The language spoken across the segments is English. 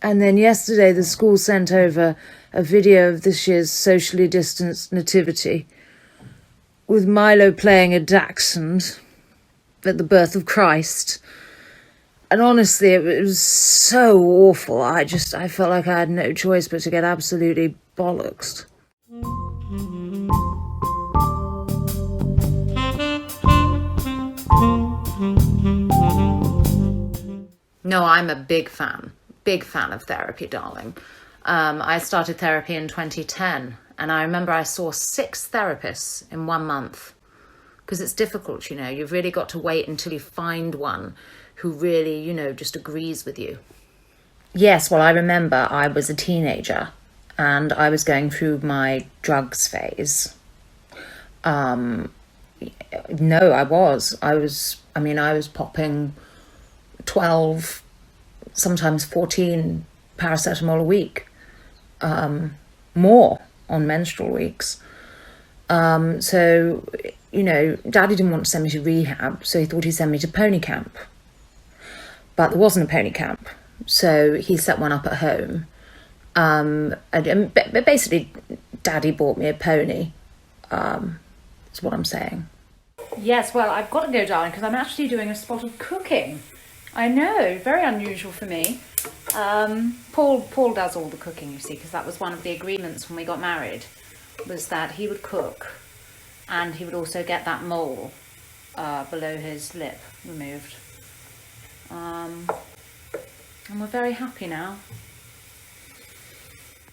And then yesterday the school sent over a video of this year's socially distanced nativity with Milo playing a dachshund at the birth of Christ. And honestly, it was so awful. I felt like I had no choice but to get absolutely bollocksed. No, I'm a big fan of therapy, darling. I started therapy in 2010, and I remember I saw 6 therapists in 1 month, because it's difficult, you've really got to wait until you find one who really, just agrees with you. Yes, well, I remember I was a teenager and I was going through my drugs phase. No, I was popping 12, sometimes 14 paracetamol a week, more on menstrual weeks. So, Daddy didn't want to send me to rehab, so he thought he'd send me to pony camp. But there wasn't a pony camp, so he set one up at home. But basically, Daddy bought me a pony, is what I'm saying. Yes, well, I've got to go, darling, because I'm actually doing a spot of cooking. I know, very unusual for me. Paul does all the cooking, you see, because that was one of the agreements when we got married, was that he would cook and he would also get that mole below his lip removed. And we're very happy now.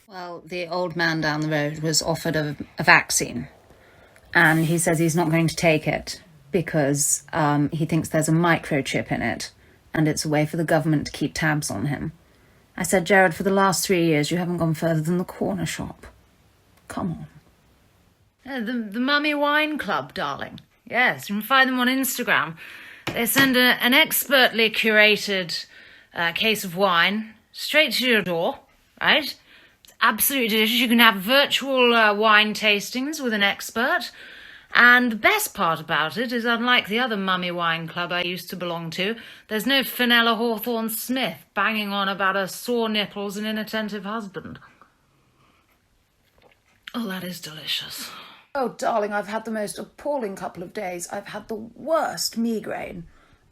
Well, the old man down the road was offered a vaccine, and he says he's not going to take it because he thinks there's a microchip in it, and it's a way for the government to keep tabs on him. I said, Jared, for the last 3 years, you haven't gone further than the corner shop. Come on. The Mummy Wine Club, darling. Yes, you can find them on Instagram. They send an expertly curated case of wine straight to your door, right? It's absolutely delicious. You can have virtual wine tastings with an expert. And the best part about it is, unlike the other Mummy Wine Club I used to belong to, there's no Fenella Hawthorne Smith banging on about her sore nipples and inattentive husband. Oh, that is delicious. Oh, darling, I've had the most appalling couple of days. I've had the worst migraine.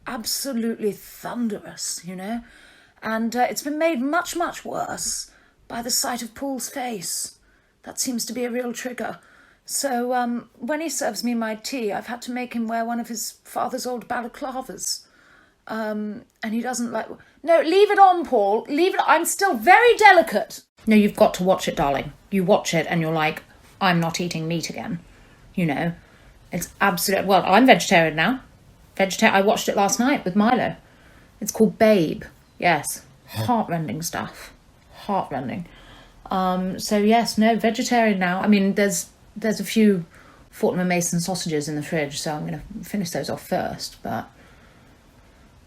Absolutely thunderous, And it's been made much, much worse by the sight of Paul's face. That seems to be a real trigger. So when he serves me my tea, I've had to make him wear one of his father's old balaclavas. And he doesn't like... No, leave it on, Paul. Leave it. I'm still very delicate. No, you've got to watch it, darling. You watch it and you're like, I'm not eating meat again. It's absolute... Well, I'm vegetarian now. I watched it last night with Milo. It's called Babe. Yes. Heartrending stuff. Heartrending. So yes, no, vegetarian now. I mean, there's a few Fortnum & Mason sausages in the fridge, so I'm going to finish those off first, but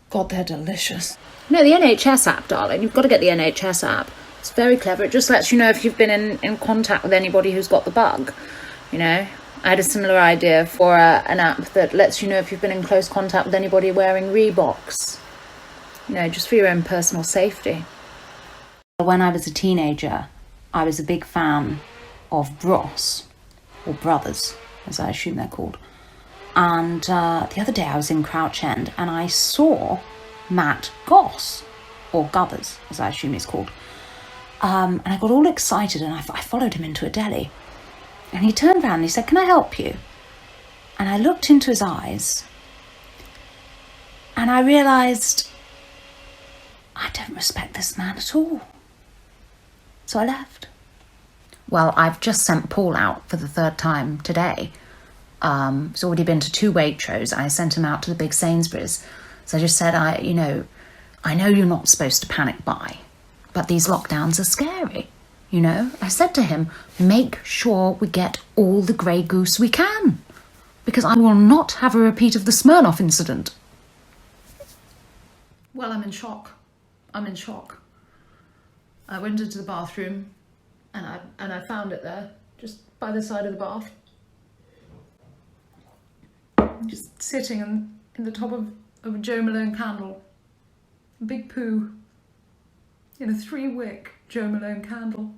God, they're delicious. No, the NHS app, darling. You've got to get the NHS app. It's very clever. It just lets you know if you've been in contact with anybody who's got the bug. I had a similar idea for an app that lets you know if you've been in close contact with anybody wearing Reeboks. Just for your own personal safety. When I was a teenager, I was a big fan of Goss, or Brothers, as I assume they're called. And the other day I was in Crouch End and I saw Matt Goss, or Gubbers, as I assume he's called. And I got all excited and I followed him into a deli. And he turned around and he said, "Can I help you?" And I looked into his eyes and I realised I don't respect this man at all. So I left. Well, I've just sent Paul out for the 3rd time today. He's already been to 2 Waitrose. I sent him out to the big Sainsbury's. So I just said, I know you're not supposed to panic buy, but these lockdowns are scary. I said to him, make sure we get all the Grey Goose we can, because I will not have a repeat of the Smirnoff incident. Well, I'm in shock. I went into the bathroom and I found it there, just by the side of the bath. Just sitting in the top of a Joe Malone candle. A big poo. in a 3-wick Jo Malone candle.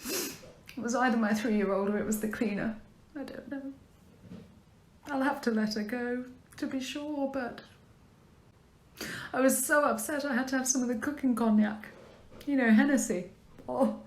It was either my 3-year-old or it was the cleaner. I don't know. I'll have to let her go, to be sure, but I was so upset I had to have some of the cooking cognac. You know, Hennessy. Oh.